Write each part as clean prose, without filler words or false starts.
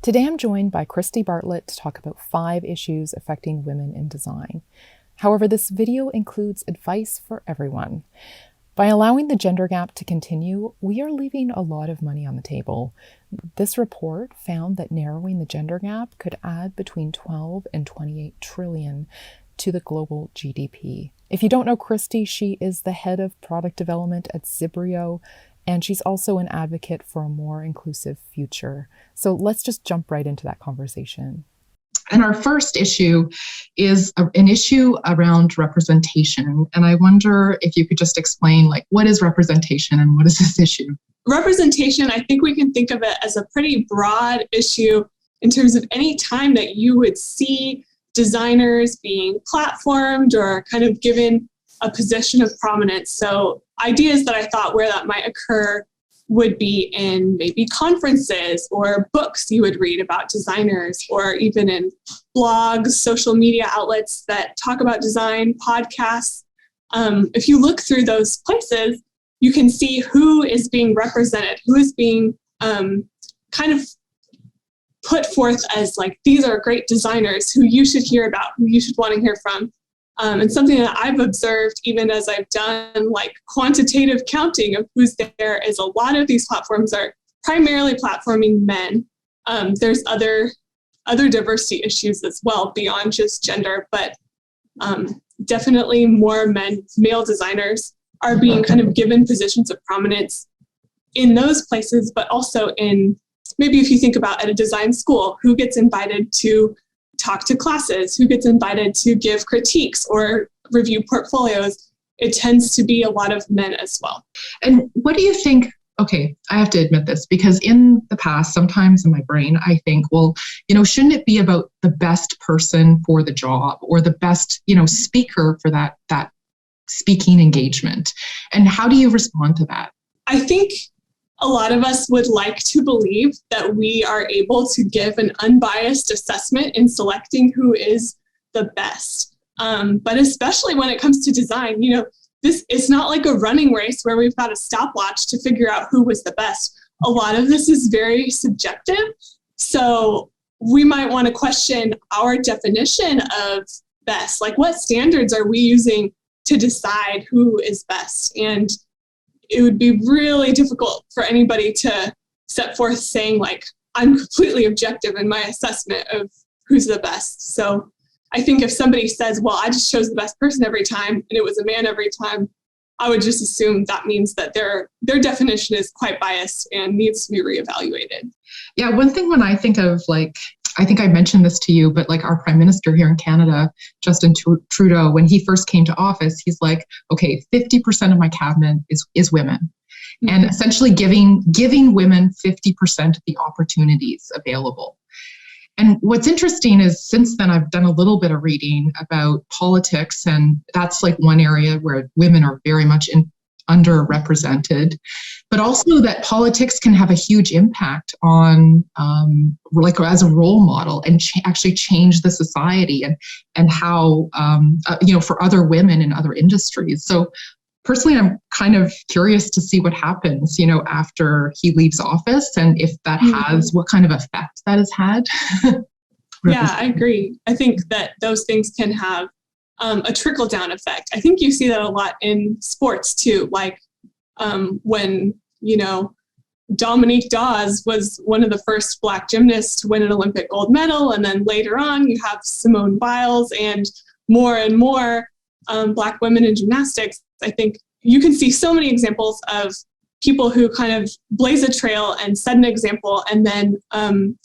Today I'm joined by Kristi Bartlett to talk about 5 issues affecting women in design. However, this video includes advice for everyone. By allowing the gender gap to continue, we are leaving a lot of money on the table. This report found that narrowing the gender gap could add between 12 and 28 trillion to the global GDP. If you don't know Kristi, she is the head of product development at Zibrio, and she's also an advocate for a more inclusive future. So let's just jump right into that conversation. And our first issue is an issue around representation. And I wonder if you could just explain, what is representation and what is this issue? Representation, I think we can think of it as a pretty broad issue in terms of any time that you would see designers being platformed or kind of given a position of prominence. So ideas that I thought where that might occur would be in maybe conferences or books you would read about designers, or even in blogs, social media outlets that talk about design, podcasts. If you look through those places, you can see who is being represented, who is being kind of put forth as these are great designers who you should hear about, who you should want to hear from. And something that I've observed, even as I've done quantitative counting of who's there, is a lot of these platforms are primarily platforming men. There's other diversity issues as well beyond just gender, but definitely more male designers are being kind of given positions of prominence in those places, but also in, maybe if you think about at a design school, who gets invited to talk to classes, who gets invited to give critiques or review portfolios, it tends to be a lot of men as well. And what do you think? Okay, I have to admit this, because in the past, sometimes in my brain, I think, shouldn't it be about the best person for the job or the best, speaker for that speaking engagement? And how do you respond to that? I think a lot of us would like to believe that we are able to give an unbiased assessment in selecting who is the best. But especially when it comes to design, it's not like a running race where we've got a stopwatch to figure out who was the best. A lot of this is very subjective. So we might want to question our definition of best. What standards are we using to decide who is best? And it would be really difficult for anybody to set forth saying, I'm completely objective in my assessment of who's the best. So I think if somebody says, well, I just chose the best person every time and it was a man every time, I would just assume that means that their definition is quite biased and needs to be reevaluated. Yeah, one thing when I think of I think I mentioned this to you, but our Prime Minister here in Canada, Justin Trudeau, when he first came to office, he's like, okay, 50% of my cabinet is women. Mm-hmm. And essentially giving women 50% of the opportunities available. And what's interesting is since then I've done a little bit of reading about politics, and that's one area where women are very much underrepresented, but also that politics can have a huge impact on as a role model and actually change the society and how for other women in other industries. So personally, I'm kind of curious to see what happens after he leaves office, and if that has what kind of effect that has had. Yeah, I agree. I think that those things can have a trickle-down effect. I think you see that a lot in sports too, when, Dominique Dawes was one of the first Black gymnasts to win an Olympic gold medal, and then later on you have Simone Biles and more Black women in gymnastics. I think you can see so many examples of people who kind of blaze a trail and set an example, and then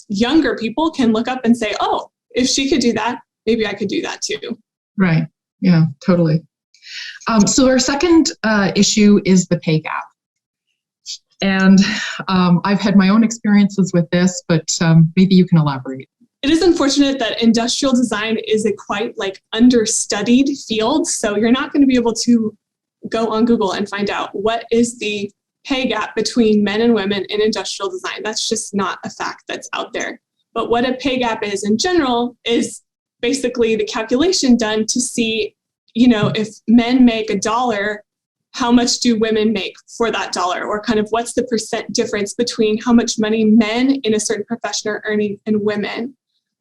younger people can look up and say, oh, if she could do that, maybe I could do that too. Right. Yeah, totally. So our second issue is the pay gap. And I've had my own experiences with this, but maybe you can elaborate. It is unfortunate that industrial design is a quite understudied field. So you're not going to be able to go on Google and find out what is the pay gap between men and women in industrial design. That's just not a fact that's out there. But what a pay gap is in general is basically the calculation done to see, if men make $1, how much do women make for that dollar, or kind of what's the percent difference between how much money men in a certain profession are earning and women.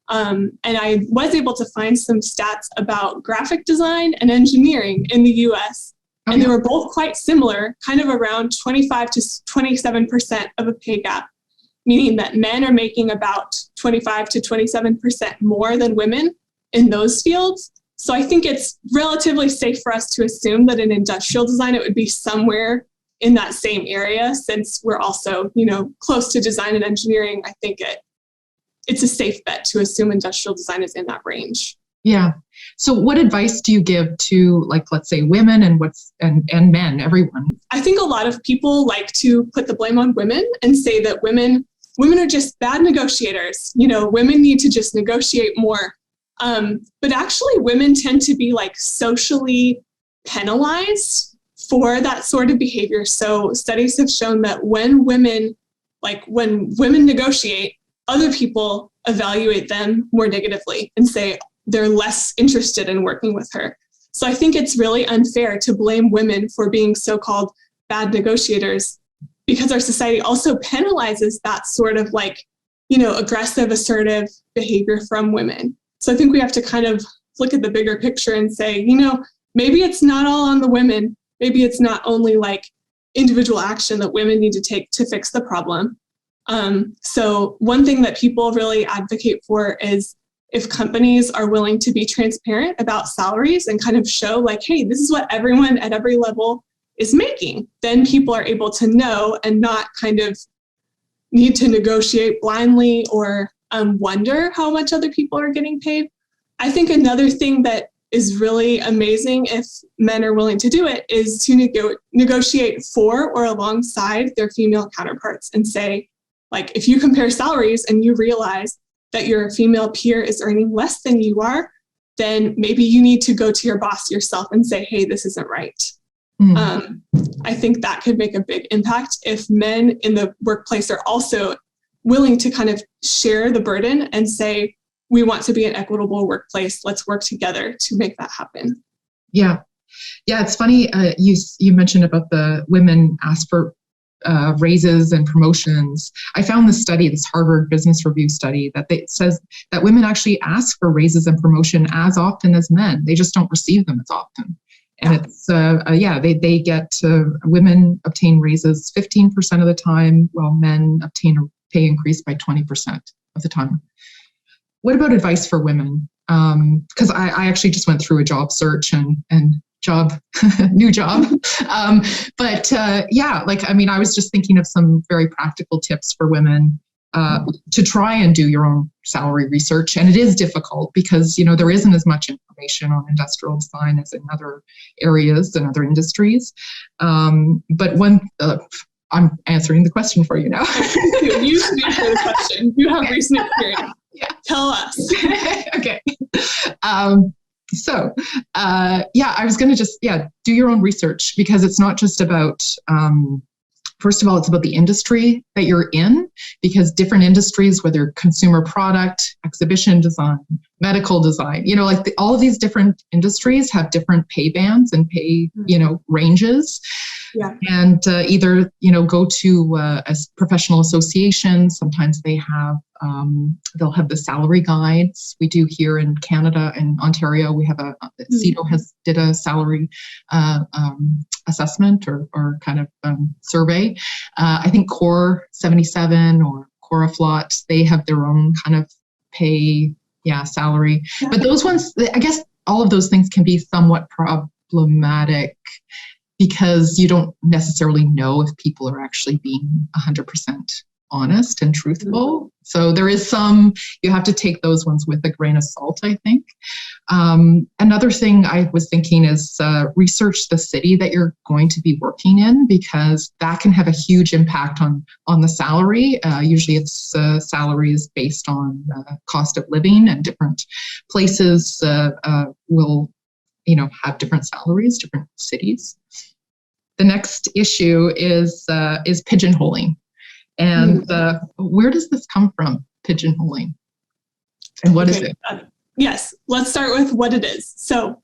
And I was able to find some stats about graphic design and engineering in the US. And they were both quite similar, kind of around 25 to 27% of a pay gap, meaning that men are making about 25 to 27% more than women in those fields. So I think it's relatively safe for us to assume that in industrial design, it would be somewhere in that same area, since we're also, close to design and engineering. I think it's a safe bet to assume industrial design is in that range. Yeah. So what advice do you give to, let's say women and men, everyone? I think a lot of people like to put the blame on women and say that women are just bad negotiators. Women need to just negotiate more. But actually women tend to be socially penalized for that sort of behavior. So studies have shown that when women negotiate, other people evaluate them more negatively and say they're less interested in working with her. So I think it's really unfair to blame women for being so-called bad negotiators, because our society also penalizes that sort of aggressive, assertive behavior from women. So I think we have to kind of look at the bigger picture and say, maybe it's not all on the women. Maybe it's not only individual action that women need to take to fix the problem. So one thing that people really advocate for is if companies are willing to be transparent about salaries and kind of show hey, this is what everyone at every level is making, then people are able to know and not kind of need to negotiate blindly or wonder how much other people are getting paid. I think another thing that is really amazing if men are willing to do it is to negotiate for or alongside their female counterparts and say, if you compare salaries and you realize that your female peer is earning less than you are, then maybe you need to go to your boss yourself and say, hey, this isn't right. Mm. I think that could make a big impact if men in the workplace are also willing to kind of share the burden and say, we want to be an equitable workplace. Let's work together to make that happen. Yeah. Yeah, it's funny. You mentioned about the women ask for raises and promotions. I found this study, this Harvard Business Review study, that says that women actually ask for raises and promotion as often as men. They just don't receive them as often. And it's, they get, women obtain raises 15% of the time, while men obtain a pay increase by 20% of the time. What about advice for women? Because I actually just went through a job search and new job. I was just thinking of some very practical tips for women to try and do your own salary research. And it is difficult because, there isn't as much information on industrial design as in other areas and other industries. But when I'm answering the question for you now. You should answer the question. You have recent experience. Yeah. Tell us. Okay. I was going to just, do your own research, because it's not just about, first of all, it's about the industry that you're in, because different industries, whether consumer product, exhibition design, medical design, all of these different industries have different pay bands and pay, ranges. Yeah. And either, go to a professional association. Sometimes they have, they'll have the salary guides. We do here in Canada and Ontario. We have CEDO did a salary assessment or kind of survey. I think Core 77 or Coraflot, they have their own kind of pay, salary. Yeah. But those ones, I guess all of those things can be somewhat problematic, because you don't necessarily know if people are actually being 100% honest and truthful. So there is you have to take those ones with a grain of salt, I think. Another thing I was thinking is research the city that you're going to be working in, because that can have a huge impact on the salary. Usually it's salaries based on cost of living, and different places will have different salaries, different cities. The next issue is pigeonholing. And where does this come from, pigeonholing? And what is it? Yes, let's start with what it is. So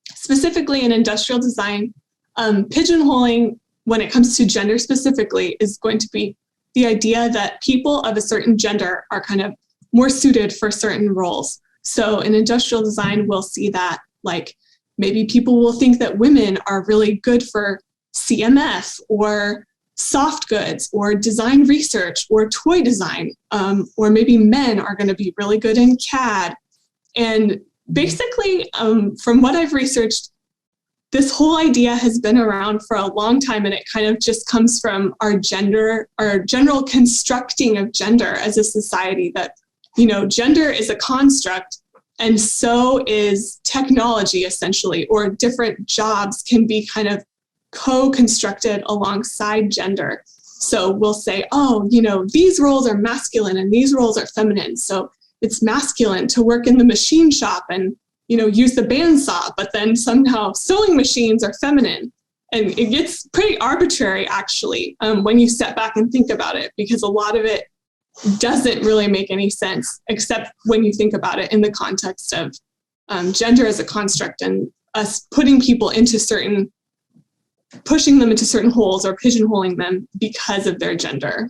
specifically in industrial design, Pigeonholing, when it comes to gender specifically, is going to be the idea that people of a certain gender are kind of more suited for certain roles. So in industrial design, we'll see that like maybe people will think that women are really good for CMF or soft goods or design research or toy design, or maybe men are going to be really good in CAD. And basically, from what I've researched, this whole idea has been around for a long time, and it kind of just comes from our general constructing of gender as a society, that, gender is a construct, and so is technology, essentially, or different jobs can be kind of co-constructed alongside gender. So we'll say, these roles are masculine and these roles are feminine. So it's masculine to work in the machine shop and, use the bandsaw, but then somehow sewing machines are feminine. And it gets pretty arbitrary, actually, when you step back and think about it, because a lot of it doesn't really make any sense, except when you think about it in the context of gender as a construct and us pushing them into certain holes or pigeonholing them because of their gender.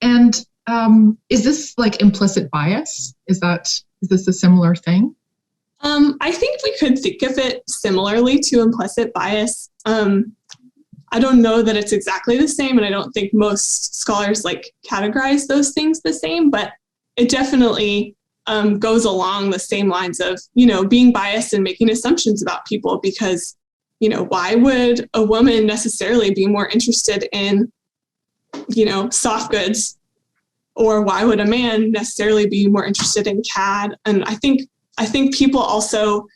And is this like implicit bias? Is this a similar thing? I think we could think of it similarly to implicit bias. I don't know that it's exactly the same, and I don't think most scholars categorize those things the same, but it definitely goes along the same lines of, being biased and making assumptions about people, because, why would a woman necessarily be more interested in, soft goods, or why would a man necessarily be more interested in CAD? And I think people also,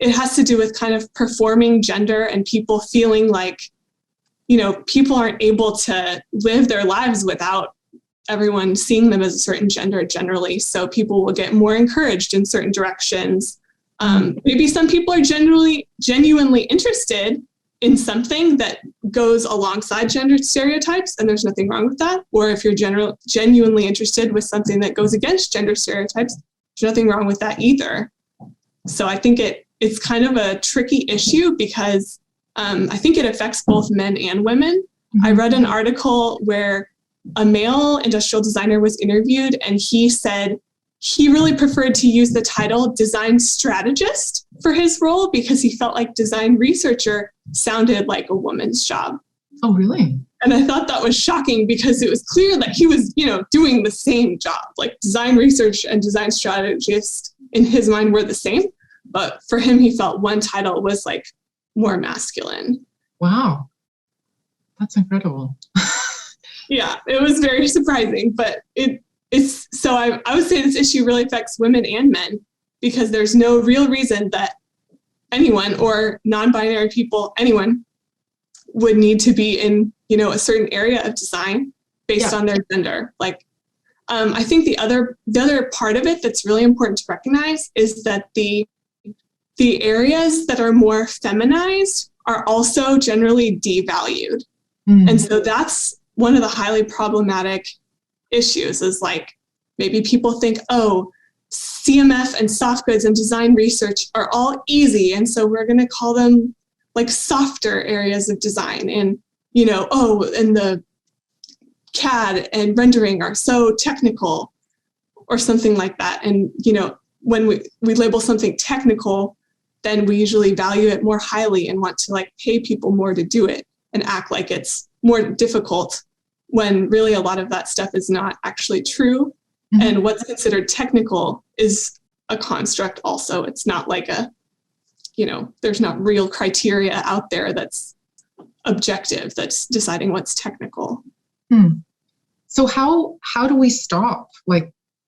it has to do with kind of performing gender and people feeling like, people aren't able to live their lives without everyone seeing them as a certain gender generally. So people will get more encouraged in certain directions. Maybe some people are genuinely interested in something that goes alongside gender stereotypes, and there's nothing wrong with that. Or if you're genuinely interested with something that goes against gender stereotypes, there's nothing wrong with that either. So I think it's kind of a tricky issue, because I think it affects both men and women. I read an article where a male industrial designer was interviewed, and he said he really preferred to use the title design strategist for his role because he felt like design researcher sounded like a woman's job. Oh, really? And I thought that was shocking, because it was clear that he was, doing the same job. Like design research and design strategist in his mind were the same. But for him, he felt one title was more masculine. Wow. That's incredible. Yeah, it was very surprising, but it's so I would say this issue really affects women and men, because there's no real reason that anyone, or non-binary people, anyone would need to be in, a certain area of design based on their gender. I think the other part of it that's really important to recognize is that the areas that are more feminized are also generally devalued. And so that's one of the highly problematic issues, is maybe people think, CMF and soft goods and design research are all easy, and so we're going to call them softer areas of design. And, and the CAD and rendering are so technical, or something like that. And, when we label something technical, then we usually value it more highly and want to pay people more to do it and act like it's more difficult, when really a lot of that stuff is not actually true. And what's considered technical is a construct also. It's not there's not real criteria out there that's objective, that's deciding what's technical. So how do we stop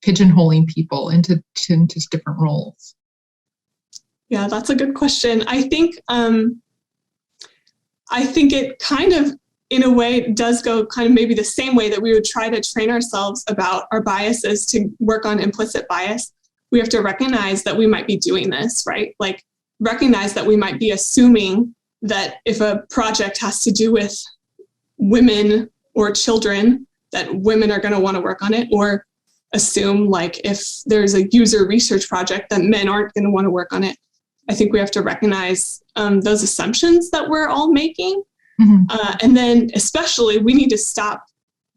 pigeonholing people into different roles? Yeah, that's a good question. I think it kind of, in a way, does go kind of maybe the same way that we would try to train ourselves about our biases to work on implicit bias. We have to recognize that we might be doing this, right? Recognize that we might be assuming that if a project has to do with women or children, that women are going to want to work on it, or assume if there's a user research project that men aren't going to want to work on it. I think we have to recognize those assumptions that we're all making. And then especially we need to stop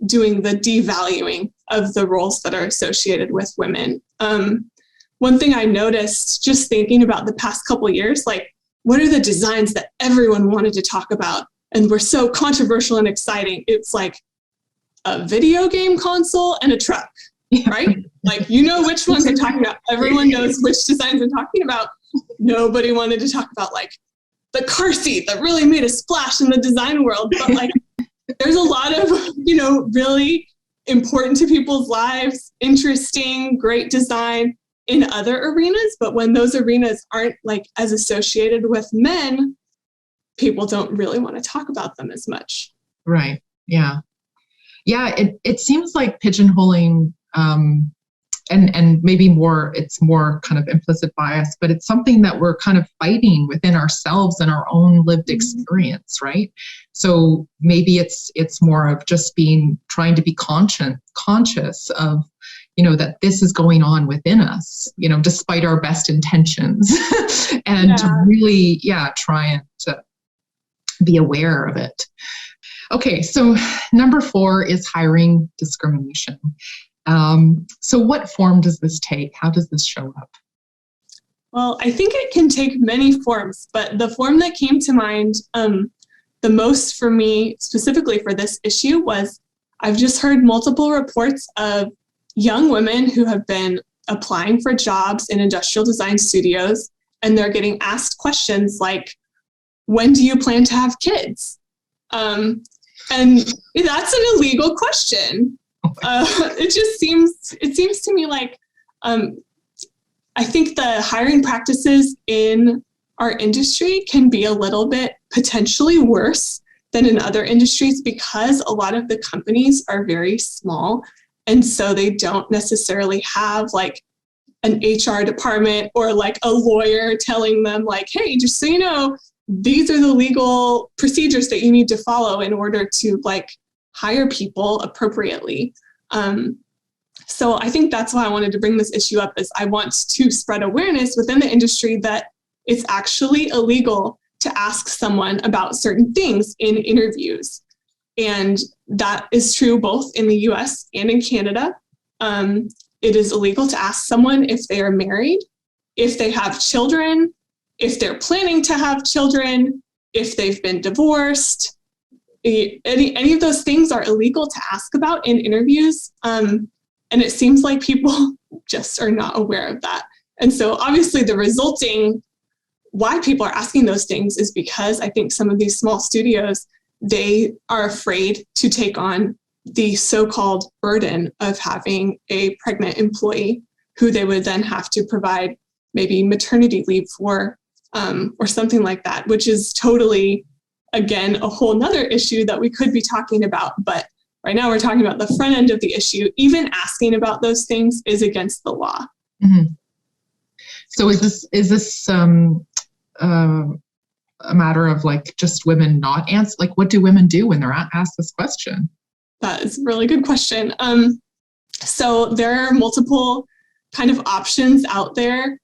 doing the devaluing of the roles that are associated with women. One thing I noticed just thinking about the past couple of years, like what are the designs that everyone wanted to talk about and were so controversial and exciting? It's like a video game console and a truck, right? Like, you know which ones I'm talking about. Everyone knows which designs I'm talking about. Nobody wanted to talk about like the car seat that really made a splash in the design world. But like, there's a lot of, really important to people's lives, interesting, great design in other arenas. But when those arenas aren't like as associated with men, people don't really want to talk about them as much. Right. Yeah. Yeah. It seems like pigeonholing, and maybe it's more kind of implicit bias, but it's something that we're kind of fighting within ourselves and our own lived experience, right? So maybe it's more of just trying to be conscious of, that this is going on within us, despite our best intentions, and to really, try to be aware of it. Okay, so number 4 is hiring discrimination. So what form does this take? How does this show up? Well, I think it can take many forms, but the form that came to mind the most for me, specifically for this issue, was I've just heard multiple reports of young women who have been applying for jobs in industrial design studios, and they're getting asked questions like, when do you plan to have kids? And that's an illegal question. It seems to me like, I think the hiring practices in our industry can be a little bit potentially worse than in other industries because a lot of the companies are very small. And so they don't necessarily have like an HR department or like a lawyer telling them like, hey, just so you know, these are the legal procedures that you need to follow in order to like hire people appropriately. So I think that's why I wanted to bring this issue up, is I want to spread awareness within the industry that it's actually illegal to ask someone about certain things in interviews. And that is true both in the US and in Canada. It is illegal to ask someone if they are married, if they have children, if they're planning to have children, if they've been divorced. Any of those things are illegal to ask about in interviews. And it seems like people just are not aware of that. And so obviously the resulting why people are asking those things is because I think some of these small studios, they are afraid to take on the so-called burden of having a pregnant employee who they would then have to provide maybe maternity leave for, or something like that, which is totally, again, a whole nother issue that we could be talking about. But right now we're talking about the front end of the issue. Even asking about those things is against the law. Mm-hmm. So is this a matter of like just women not answer? Like, what do women do when they're asked this question? That is a really good question. So there are multiple kind of options out there.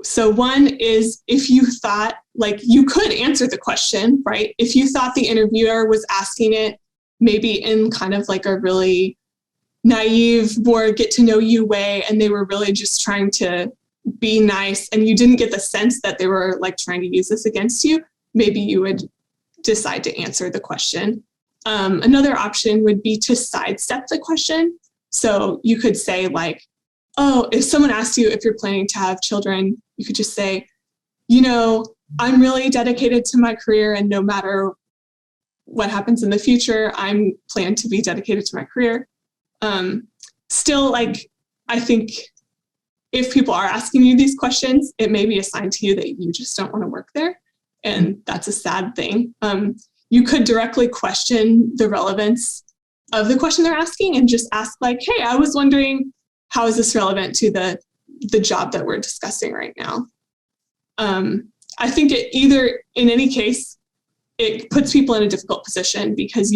So one is if you thought like you could answer the question, right? If you thought the interviewer was asking it maybe in kind of like a really naive, more get to know you way, and they were really just trying to be nice, and you didn't get the sense that they were like trying to use this against you, maybe you would decide to answer the question. Another option would be to sidestep the question. So you could say like, oh, if someone asks you if you're planning to have children, you could just say, I'm really dedicated to my career, and no matter what happens in the future, I'm planned to be dedicated to my career. Still, like, I think if people are asking you these questions, it may be a sign to you that you just don't want to work there. And that's a sad thing. You could directly question the relevance of the question they're asking and just ask like, hey, I was wondering, how is this relevant to the job that we're discussing right now? I think in any case, it puts people in a difficult position because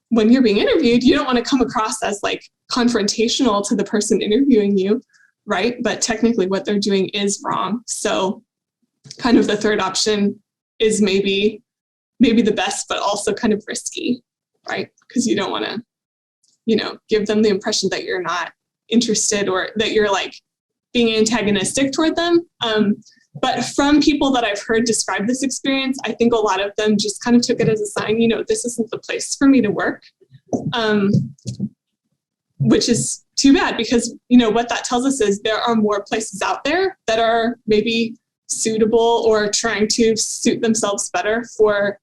when you're being interviewed, you don't want to come across as like confrontational to the person interviewing you, right? But technically what they're doing is wrong. So kind of the third option is maybe the best, but also kind of risky, right? Because you don't want to, give them the impression that you're not interested or that you're like being antagonistic toward them. But from people that I've heard describe this experience, I think a lot of them just kind of took it as a sign, this isn't the place for me to work, which is too bad because, what that tells us is there are more places out there that are maybe suitable or trying to suit themselves better for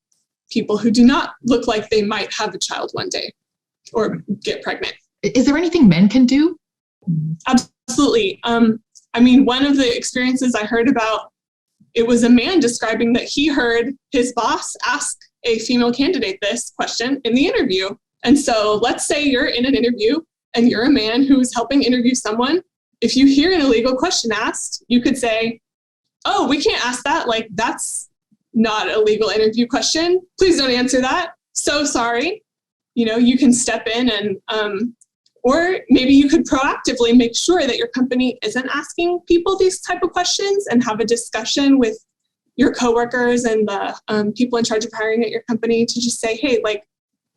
people who do not look like they might have a child one day or get pregnant. Is there anything men can do? Absolutely. One of the experiences I heard about, it was a man describing that he heard his boss ask a female candidate this question in the interview. And so let's say you're in an interview and you're a man who's helping interview someone. If you hear an illegal question asked, you could say, "Oh, we can't ask that. Like, that's not a legal interview question. Please don't answer that. So sorry." You can step in and, or maybe you could proactively make sure that your company isn't asking people these type of questions and have a discussion with your coworkers and the people in charge of hiring at your company to just say, "Hey, like,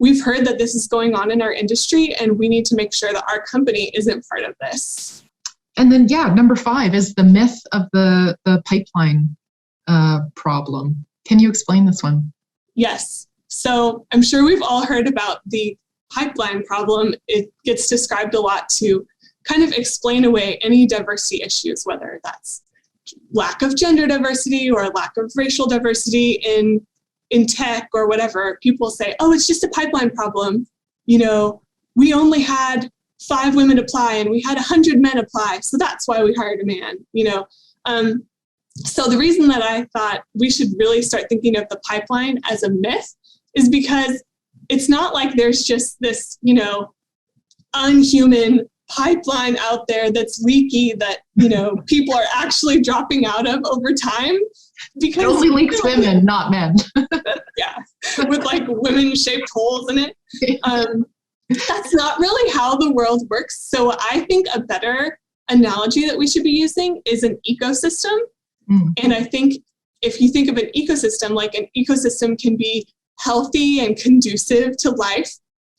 we've heard that this is going on in our industry and we need to make sure that our company isn't part of this." And then, number 5 is the myth of the pipeline problem. Can you explain this one? Yes. So I'm sure we've all heard about the pipeline problem. It gets described a lot to kind of explain away any diversity issues, whether that's lack of gender diversity or lack of racial diversity in tech or whatever. People say, "Oh, it's just a pipeline problem. We only had 5 women apply and we had 100 men apply. So that's why we hired a man." So the reason that I thought we should really start thinking of the pipeline as a myth is because it's not like there's just this, unhuman pipeline out there that's leaky that, people are actually dropping out of over time. Because it only leaks women, not men. Yeah, with like women-shaped holes in it. That's not really how the world works. So I think a better analogy that we should be using is an ecosystem. And I think if you think of an ecosystem, like an ecosystem can be healthy and conducive to life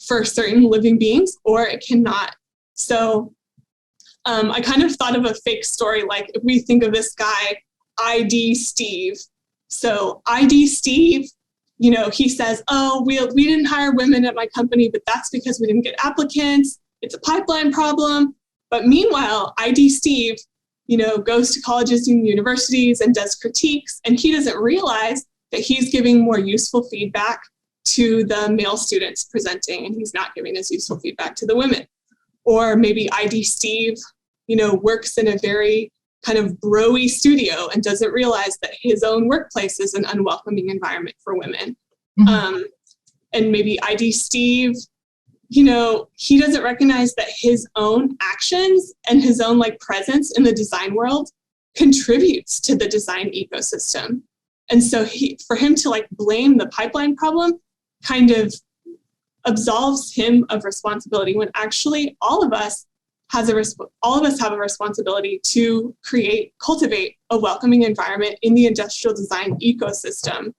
for certain living beings, or it cannot. So I kind of thought of a fake story, like if we think of this guy, ID Steve. So ID Steve, he says, "Oh, we didn't hire women at my company, but that's because we didn't get applicants. It's a pipeline problem." But meanwhile, ID Steve, goes to colleges and universities and does critiques, and he doesn't realize that he's giving more useful feedback to the male students presenting, and he's not giving as useful feedback to the women. Or maybe ID Steve, works in a very kind of bro-y studio and doesn't realize that his own workplace is an unwelcoming environment for women. And maybe ID Steve, he doesn't recognize that his own actions and his own presence in the design world contributes to the design ecosystem. And so for him to blame the pipeline problem kind of absolves him of responsibility when actually all of us have a responsibility to cultivate a welcoming environment in the industrial design ecosystem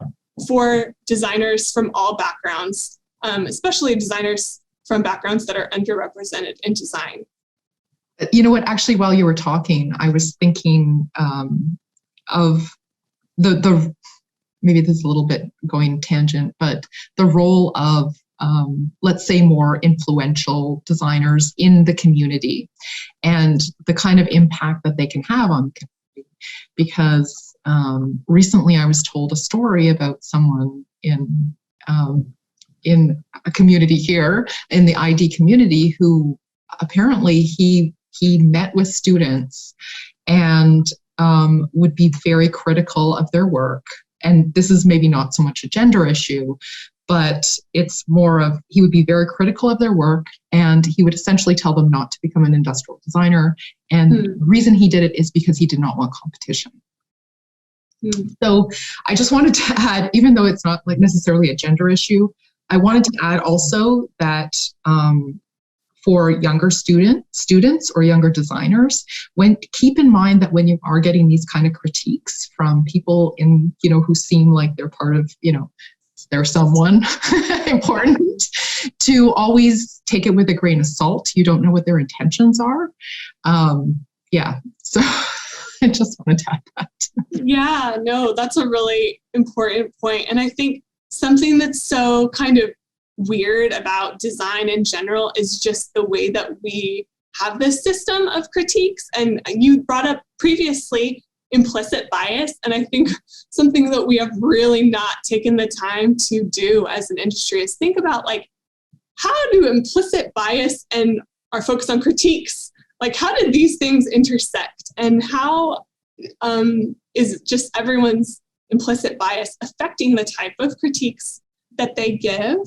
for designers from all backgrounds, especially designers from backgrounds that are underrepresented in design. You know what, actually, while you were talking, I was thinking of the maybe this is a little bit going tangent, but the role of let's say more influential designers in the community and the kind of impact that they can have on the community. Because recently I was told a story about someone in a community here, in the ID community, who apparently he met with students and would be very critical of their work. And this is maybe not so much a gender issue, but it's more of, he would be very critical of their work and he would essentially tell them not to become an industrial designer. And the reason he did it is because he did not want competition. So I just wanted to add, even though it's not necessarily a gender issue, I wanted to add also that for younger students or younger designers, keep in mind that when you are getting these kind of critiques from people who seem like they're part of, they're someone important, to always take it with a grain of salt. You don't know what their intentions are. So I just wanted to add that. Yeah, no, that's a really important point. And I think something that's so kind of weird about design in general is just the way that we have this system of critiques. And you brought up previously implicit bias. And I think something that we have really not taken the time to do as an industry is think about, like, how do implicit bias and our focus on critiques, like, how did these things intersect? And how is just everyone's implicit bias affecting the type of critiques that they give?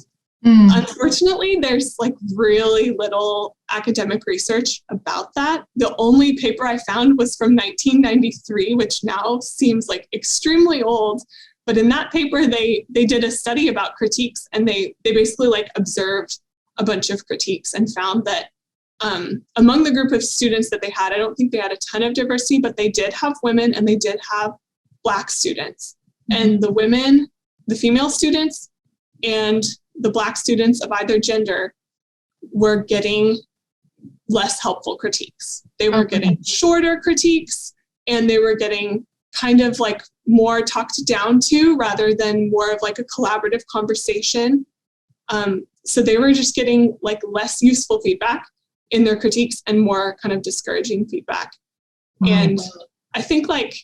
Unfortunately, there's like really little academic research about that. The only paper I found was from 1993, which now seems like extremely old. But in that paper, they did a study about critiques, and they basically like observed a bunch of critiques and found that among the group of students that they had, I don't think they had a ton of diversity, but they did have women and they did have Black students. And the female students and the Black students of either gender were getting less helpful critiques. They were getting shorter critiques, and they were getting kind of like more talked down to rather than more of like a collaborative conversation. So they were just getting like less useful feedback in their critiques and more kind of discouraging feedback. And I think, like,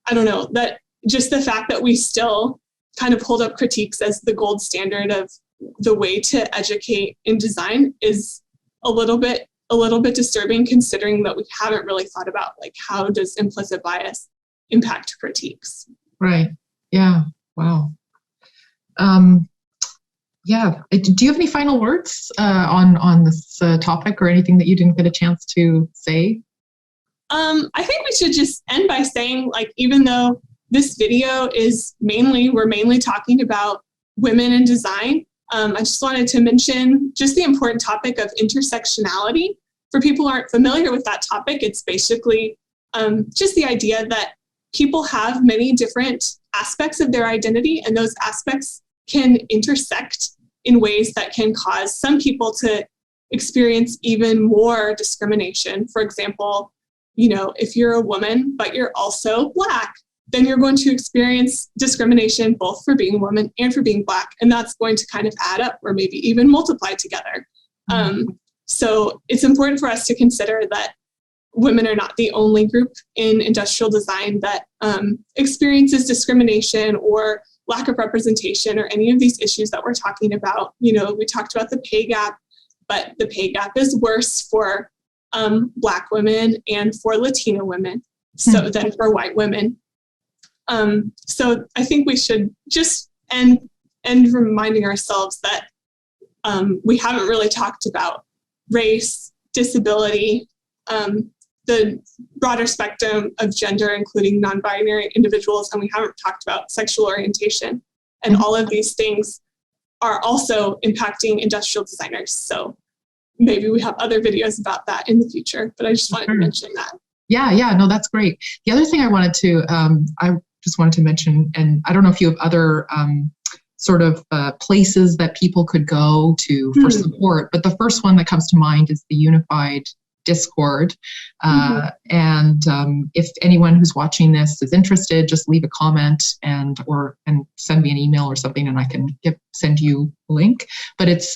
I don't know, that just the fact that we still kind of hold up critiques as the gold standard of the way to educate in design is a little bit disturbing, considering that we haven't really thought about, like, how does implicit bias impact critiques? Right. Yeah. Wow. Yeah. Do you have any final words on this topic, or anything that you didn't get a chance to say? I think we should just end by saying, like, even though this video we're mainly talking about women in design, I just wanted to mention just the important topic of intersectionality. For people who aren't familiar with that topic, it's basically just the idea that people have many different aspects of their identity, and those aspects can intersect in ways that can cause some people to experience even more discrimination. For example, if you're a woman, but you're also Black, then you're going to experience discrimination both for being a woman and for being Black. And that's going to kind of add up, or maybe even multiply together. So it's important for us to consider that women are not the only group in industrial design that experiences discrimination or lack of representation, or any of these issues that we're talking about. We talked about the pay gap, but the pay gap is worse for Black women and for Latino women than for white women. So I think we should just end reminding ourselves that we haven't really talked about race, disability, the broader spectrum of gender, including non-binary individuals, and we haven't talked about sexual orientation. And all of these things are also impacting industrial designers. So maybe we have other videos about that in the future, but I just wanted to mention that. Yeah, no, that's great. The other thing I just wanted to mention, and I don't know if you have other sort of places that people could go to for support, but the first one that comes to mind is the Unified Discord. And if anyone who's watching this is interested, just leave a comment and send me an email or something, and I can send you a link. But it's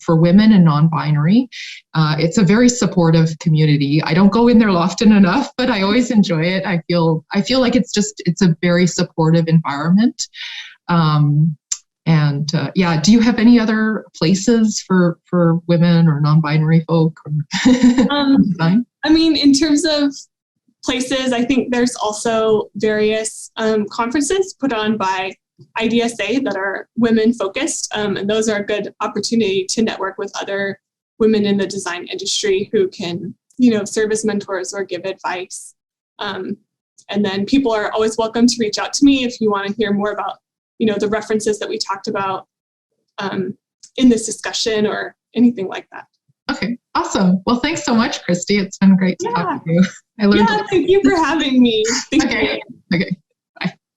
for women and non-binary. It's a very supportive community. I don't go in there often enough, but I always enjoy it. I feel like it's a very supportive environment. Do you have any other places for women or non-binary folk? I mean, in terms of places, I think there's also various conferences put on by IDSA that are women focused, and those are a good opportunity to network with other women in the design industry who can, serve as mentors or give advice. And then people are always welcome to reach out to me if you want to hear more about the references that we talked about in this discussion, or anything like that. Okay, awesome. Well, thanks so much, Kristi. It's been great to talk to you. I learned. Yeah, thank you for having me. Thank you. Okay.